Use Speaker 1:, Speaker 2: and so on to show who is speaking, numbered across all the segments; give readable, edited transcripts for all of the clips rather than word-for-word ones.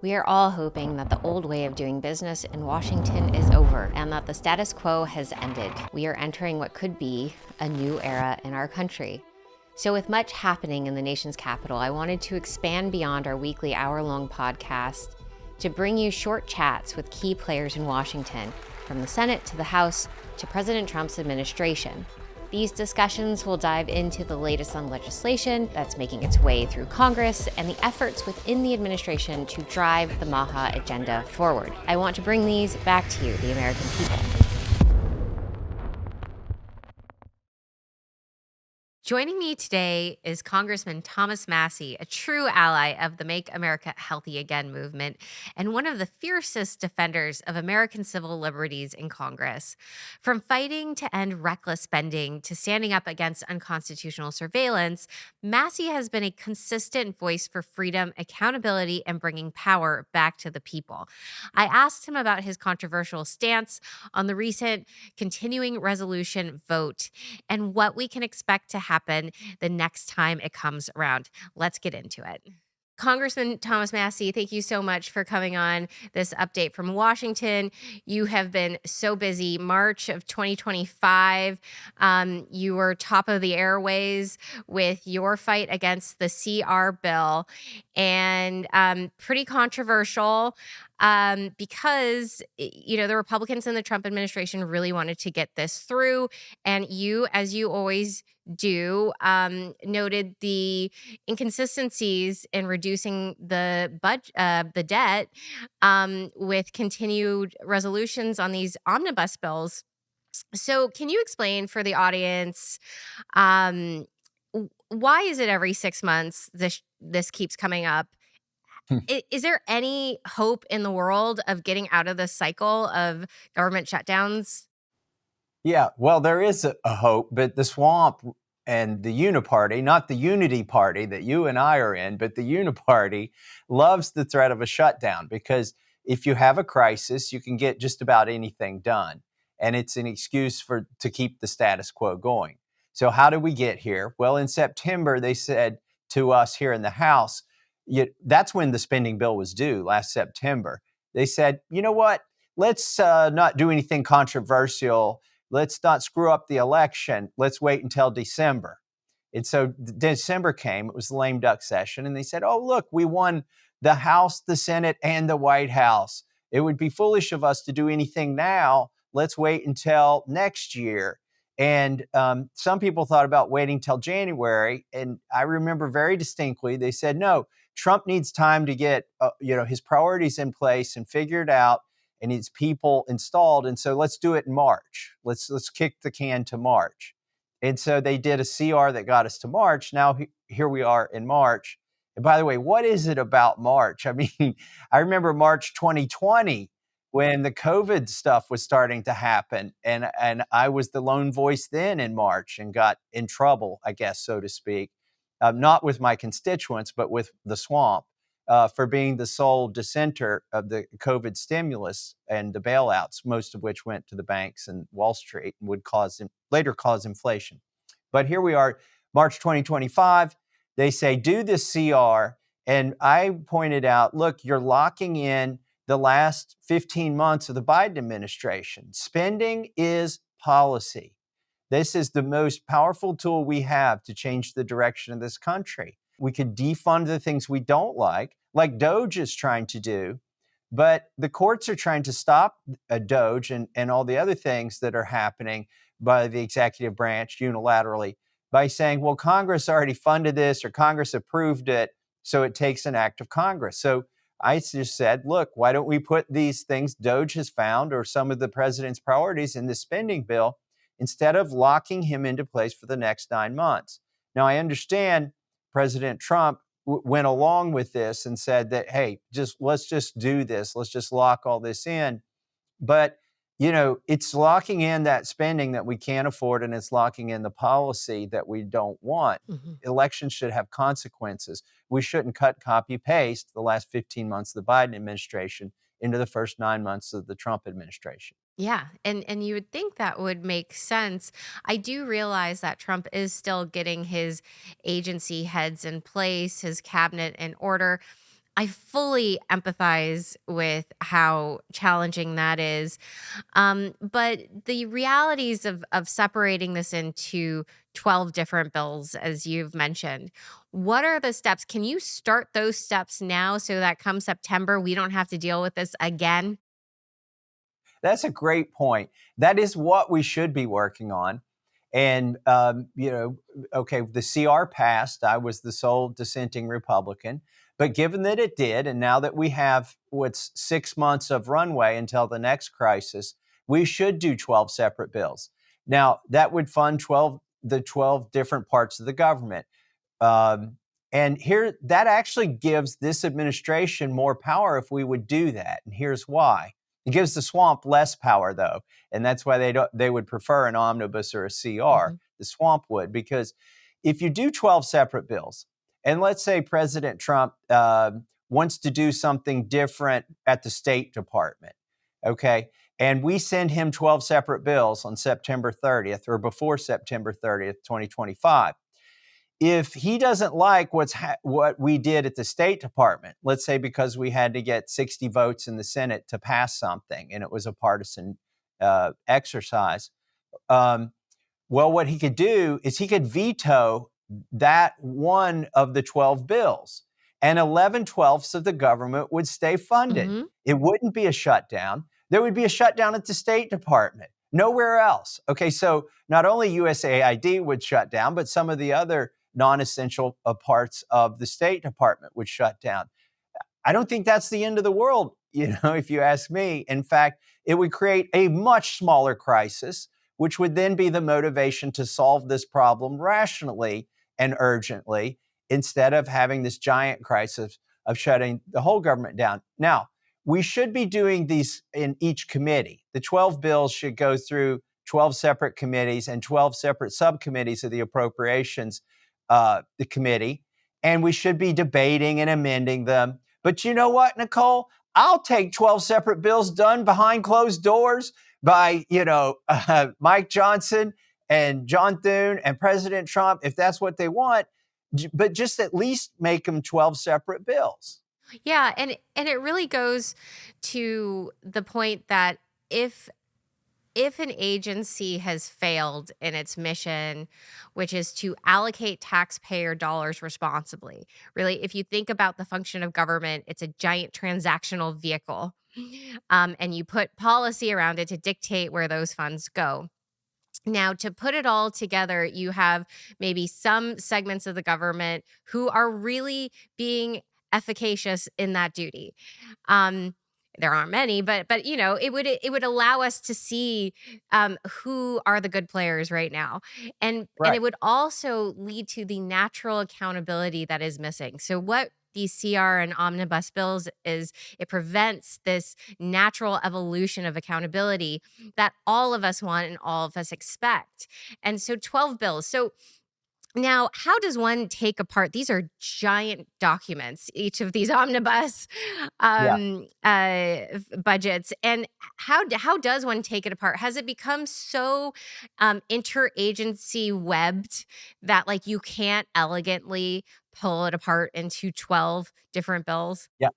Speaker 1: We are all hoping that the old way of doing business in Washington is over and that the status quo has ended. We are entering what could be a new era in our country. So with much happening in the nation's capital, I wanted to expand beyond our weekly hour-long podcast to bring you short chats with key players in Washington, from the Senate to the House to President Trump's administration. These discussions will dive into the latest on legislation that's making its way through Congress and the efforts within the administration to drive the MAHA agenda forward. I want to bring these back to you, the American people. Joining me today is Congressman Thomas Massie, a true ally of the Make America Healthy Again movement and one of the fiercest defenders of American civil liberties in Congress. From fighting to end reckless spending to standing up against unconstitutional surveillance, Massie has been a consistent voice for freedom, accountability, and bringing power back to the people. I asked him about his controversial stance on the recent continuing resolution vote and what we can expect to happen the next time it comes around. Let's get into it. Congressman Thomas Massie, thank you so much for coming on this update from Washington. You have been so busy. March of 2025, you were top of the airways with your fight against the CR bill, and pretty controversial because the Republicans in the Trump administration really wanted to get this through, and you, as you always do, noted the inconsistencies in reducing the debt with continued resolutions on these omnibus bills. So can you explain for the audience why is it every 6 months this keeps coming up? Is there any hope in the world of getting out of this cycle of government shutdowns?
Speaker 2: Yeah, well, there is a hope, but the swamp and the Uniparty, not the Unity Party that you and I are in, but the Uniparty loves the threat of a shutdown because if you have a crisis, you can get just about anything done. And it's an excuse to keep the status quo going. So how did we get here? Well, in September, they said to us here in the House, that's when the spending bill was due, last September. They said, you know what? Let's not do anything controversial. Let's not screw up the election. Let's wait until December. And so December came. It was the lame duck session. And they said, oh, look, we won the House, the Senate, and the White House. It would be foolish of us to do anything now. Let's wait until next year. And some people thought about waiting till January. And I remember very distinctly, they said, no, Trump needs time to get his priorities in place and figure it out, and his people installed. And so let's do it in March. Let's kick the can to March. And so they did a CR that got us to March. Now here we are in March. And by the way, what is it about March? I mean, I remember March 2020 when the COVID stuff was starting to happen. And I was the lone voice then in March and got in trouble, I guess, so to speak, not with my constituents, but with the swamp. For being the sole dissenter of the COVID stimulus and the bailouts, most of which went to the banks and Wall Street and would later cause inflation. But here we are, March 2025. They say, do this CR. And I pointed out, look, you're locking in the last 15 months of the Biden administration. Spending is policy. This is the most powerful tool we have to change the direction of this country. We could defund the things we don't like DOGE is trying to do, but the courts are trying to stop DOGE and all the other things that are happening by the executive branch unilaterally by saying, well, Congress already funded this or Congress approved it, so it takes an act of Congress. So I just said, look, why don't we put these things DOGE has found or some of the president's priorities in the spending bill instead of locking him into place for the next 9 months? Now, I understand President Trump went along with this and said that, hey, let's just do this. Let's just lock all this in. But, it's locking in that spending that we can't afford, and it's locking in the policy that we don't want. Mm-hmm. Elections should have consequences. We shouldn't cut, copy, paste the last 15 months of the Biden administration into the first 9 months of the Trump administration.
Speaker 1: Yeah, and you would think that would make sense. I do realize that Trump is still getting his agency heads in place, his cabinet in order. I fully empathize with how challenging that is. But the realities of separating this into 12 different bills, as you've mentioned, what are the steps? Can you start those steps now so that come September, we don't have to deal with this again?
Speaker 2: That's a great point. That is what we should be working on. And, okay, the CR passed. I was the sole dissenting Republican. But given that it did, and now that we have what's 6 months of runway until the next crisis, we should do 12 separate bills. Now, that would fund the 12 different parts of the government. Um, and here, that actually gives this administration more power if we would do that. And here's why. It gives the swamp less power, though, and that's why they would prefer an omnibus or a CR.
Speaker 1: Mhm.
Speaker 2: The swamp would, because if you do 12 separate bills, and let's say President Trump wants to do something different at the State Department, okay, and we send him 12 separate bills on September 30th or before September 30th, 2025. If he doesn't like what we did at the State Department, let's say because we had to get 60 votes in the Senate to pass something, and it was a partisan exercise, um, well, what he could do is he could veto that one of the 12 bills, and 11/12 of the government would stay funded.
Speaker 1: Mhm.
Speaker 2: It wouldn't be a shutdown. There would be a shutdown at the State Department, nowhere else. Okay, so not only USAID would shut down, but some of the other non essential parts of the State Department would shut down. I don't think that's the end of the world, if you ask me. In fact, it would create a much smaller crisis, which would then be the motivation to solve this problem rationally and urgently instead of having this giant crisis of shutting the whole government down. Now, we should be doing these in each committee. The 12 bills should go through 12 separate committees and 12 separate subcommittees of the appropriations the committee, and we should be debating and amending them. But you know what, Nicole? I'll take 12 separate bills done behind closed doors by, Mike Johnson and John Thune and President Trump, if that's what they want, but just at least make them 12 separate bills.
Speaker 1: Yeah, and it really goes to the point that if if an agency has failed in its mission, which is to allocate taxpayer dollars responsibly, really, if you think about the function of government, it's a giant transactional vehicle. And you put policy around it to dictate where those funds go. Now, to put it all together, you have maybe some segments of the government who are really being efficacious in that duty. Um, there aren't many, but it would allow us to see who are the good players right now, and it
Speaker 2: Right.
Speaker 1: would also lead to the natural accountability that is missing. So what these CR and omnibus bills is, it prevents this natural evolution of accountability that all of us want and all of us expect. And so 12 bills. So now, how does one take apart? These are giant documents, each of these omnibus
Speaker 2: Yeah.
Speaker 1: budgets, and how does one take it apart? Has it become so interagency webbed that like you can't elegantly pull it apart into 12 different bills?
Speaker 2: Yeah.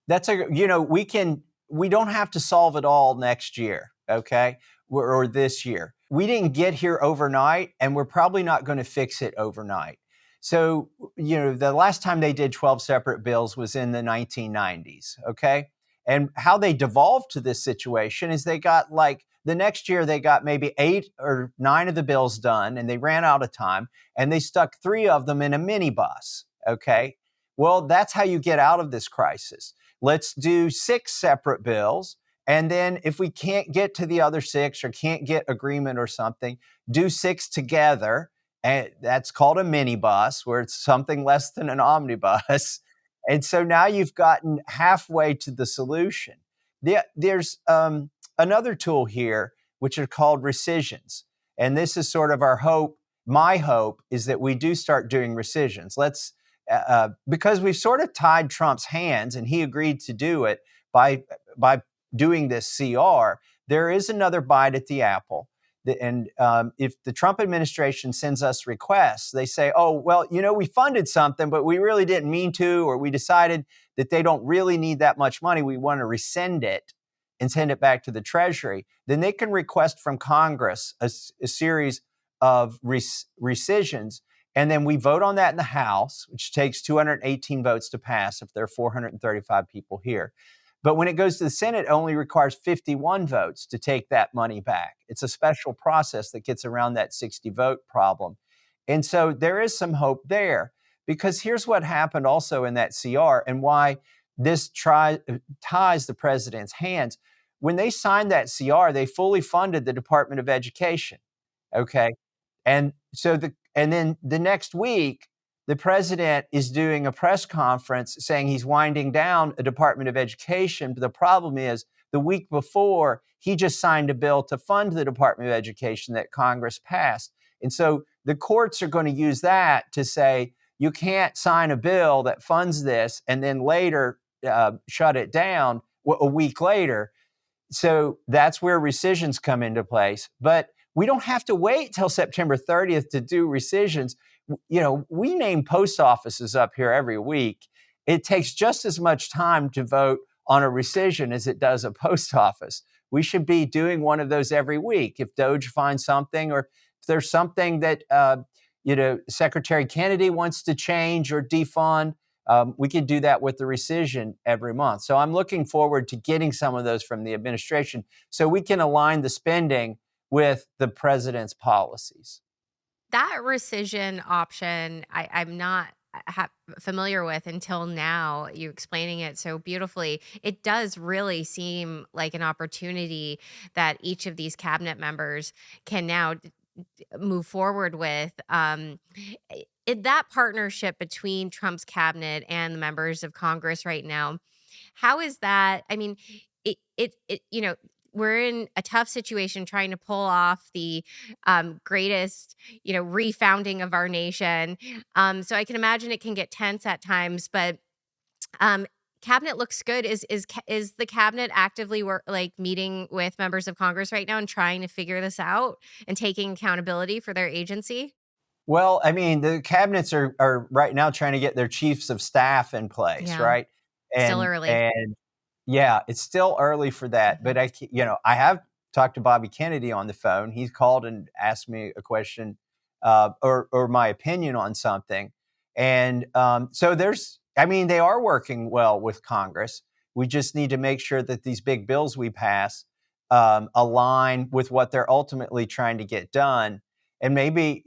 Speaker 2: That's we don't have to solve it all next year, okay? Or this year. We didn't get here overnight, and we're probably not going to fix it overnight. So, the last time they did 12 separate bills was in the 1990s, okay? And how they devolved to this situation is they got like the next year they got maybe 8 or 9 of the bills done and they ran out of time and they stuck 3 of them in a minibus, okay? Well, that's how you get out of this crisis. Let's do 6 separate bills. And then if we can't get to the other 6 or can't get agreement or something, do 6 together. And that's called a minibus, where it's something less than an omnibus. And so now you've gotten halfway to the solution. There's another tool here, which are called rescissions. And this is sort of our hope. My hope is that we do start doing rescissions. Because we've sort of tied Trump's hands, and he agreed to do it by doing this CR. There is another bite at the apple. If the Trump administration sends us requests, they say, oh, well, we funded something, but we really didn't mean to, or we decided that they don't really need that much money. We want to rescind it and send it back to the Treasury. Then they can request from Congress a series of rescissions. And then we vote on that in the House, which takes 218 votes to pass if there are 435 people here. But when it goes to the Senate, it only requires 51 votes to take that money back. It's a special process that gets around that 60 vote problem. And so there is some hope there, because here's what happened also in that CR and why this ties the president's hands. When they signed that CR, they fully funded the Department of Education. Okay. And then the next week, the president is doing a press conference saying he's winding down a Department of Education. But the problem is, the week before, he just signed a bill to fund the Department of Education that Congress passed. And so the courts are going to use that to say, you can't sign a bill that funds this and then later shut it down a week later. So that's where rescissions come into place. But we don't have to wait till September 30th to do rescissions. We name post offices up here every week. It takes just as much time to vote on a rescission as it does a post office. We should be doing one of those every week. If DOJ finds something, or if there's something that Secretary Kennedy wants to change or defund, we can do that with the rescission every month. So I'm looking forward to getting some of those from the administration so we can align the spending with the president's policies.
Speaker 1: That rescission option, I'm not familiar with until now. You explaining it so beautifully. It does really seem like an opportunity that each of these cabinet members can now move forward with. That partnership between Trump's cabinet and the members of Congress right now, how is that? I mean, we're in a tough situation trying to pull off the greatest, refounding of our nation. So I can imagine it can get tense at times, but um, cabinet looks good. Is the cabinet actively meeting with members of Congress right now and trying to figure this out and taking accountability for their agency?
Speaker 2: Well, I mean, the cabinets are right now trying to get their chiefs of staff in place,
Speaker 1: Yeah,
Speaker 2: right?
Speaker 1: still
Speaker 2: And
Speaker 1: early.
Speaker 2: and yeah, it's still early for that.
Speaker 1: Mhm.
Speaker 2: But I have talked to Bobby Kennedy on the phone. He's called and asked me a question, or my opinion on something. And so they are working well with Congress. We just need to make sure that these big bills we pass align with what they're ultimately trying to get done. And maybe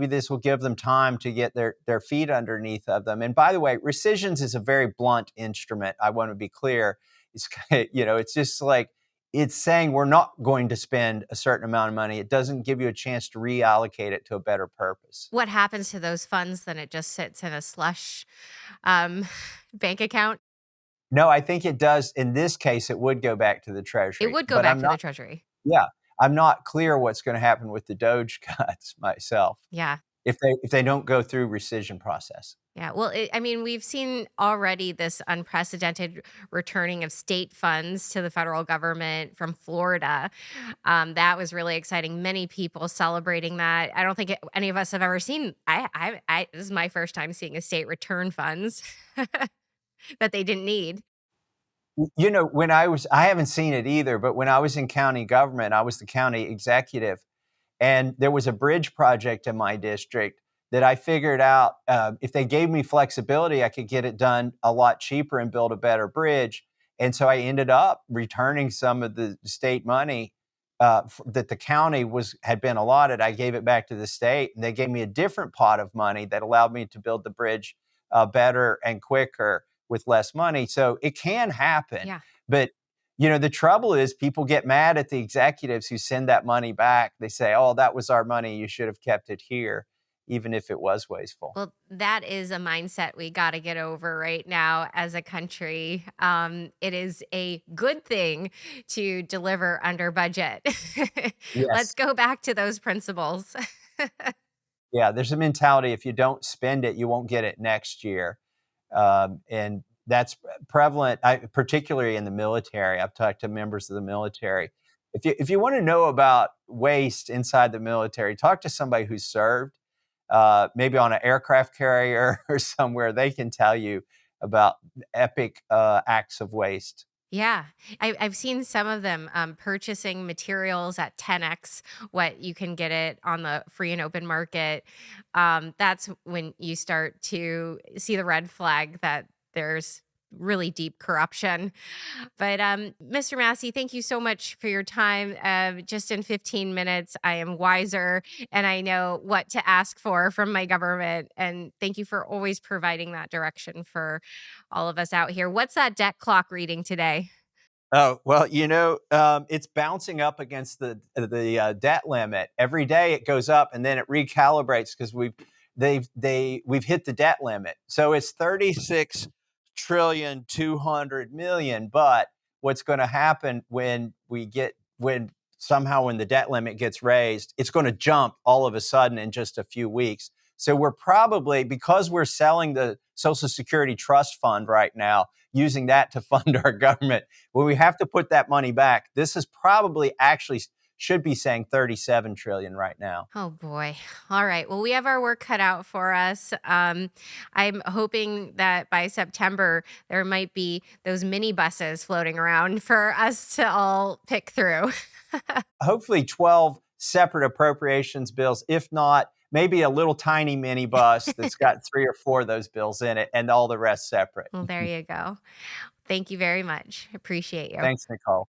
Speaker 2: this will give them time to get their feet underneath of them. And by the way, rescissions is a very blunt instrument. I want to be clear. It's it's just like, it's saying we're not going to spend a certain amount of money. It doesn't give you a chance to reallocate it to a better purpose.
Speaker 1: What happens to those funds? Then it just sits in a slush um, bank account.
Speaker 2: No, I think it does. In this case, it would go back to the
Speaker 1: It
Speaker 2: Treasury,
Speaker 1: would go
Speaker 2: but
Speaker 1: back
Speaker 2: I'm
Speaker 1: to the
Speaker 2: not.
Speaker 1: Treasury.
Speaker 2: Yeah, I'm not clear what's going to happen with the Doge cuts myself
Speaker 1: Yeah.
Speaker 2: if they don't go through rescission process.
Speaker 1: Yeah. Well, I mean, we've seen already this unprecedented returning of state funds to the federal government from Florida. That was really exciting. Many people celebrating that. I don't think any of us have ever seen. This is my first time seeing a state return funds that they didn't need.
Speaker 2: I haven't seen it either, but when I was in county government, I was the county executive. And there was a bridge project in my district that I figured out, if they gave me flexibility, I could get it done a lot cheaper and build a better bridge. And so I ended up returning some of the state money that the county had been allotted. I gave it back to the state, and they gave me a different pot of money that allowed me to build the bridge better and quicker with less money. So it can happen.
Speaker 1: Yeah.
Speaker 2: But the trouble is, people get mad at the executives who send that money back. They say, oh, that was our money. You should have kept it here, even if it was wasteful.
Speaker 1: Well, that is a mindset we got to get over right now as a country. It is a good thing to deliver under budget. Let's
Speaker 2: Yes.
Speaker 1: go back to those principles.
Speaker 2: Yeah, there's a mentality, if you don't spend it, you won't get it next year. And that's prevalent, particularly in the military. I've talked to members of the military. If you want to know about waste inside the military, talk to somebody who's served, maybe on an aircraft carrier or somewhere. They can tell you about epic acts of waste.
Speaker 1: Yeah, I've seen some of them purchasing materials at 10x what you can get it on the free and open market. That's when you start to see the red flag that there's really deep corruption. But Mr. Massey, thank you so much for your time. Just in 15 minutes, I am wiser and I know what to ask for from my government. And thank you for always providing that direction for all of us out here. What's that debt clock reading today?
Speaker 2: Oh, well, it's bouncing up against the debt limit. Every day it goes up and then it recalibrates because we've hit the debt limit. So it's 36 trillion 200 million. But what's going to happen when the debt limit gets raised, it's going to jump all of a sudden in just a few weeks. So we're probably, because we're selling the Social Security Trust Fund right now, using that to fund our government, when we have to put that money back, this is probably actually should be saying 37 trillion right now.
Speaker 1: Oh boy. All right. Well, we have our work cut out for us. I'm hoping that by September, there might be those mini buses floating around for us to all pick through.
Speaker 2: Hopefully 12 separate appropriations bills, if not maybe a little tiny mini bus that's got 3 or 4 of those bills in it and all the rest separate.
Speaker 1: Well, there you go. Thank you very much. Appreciate you.
Speaker 2: Thanks, Nicole.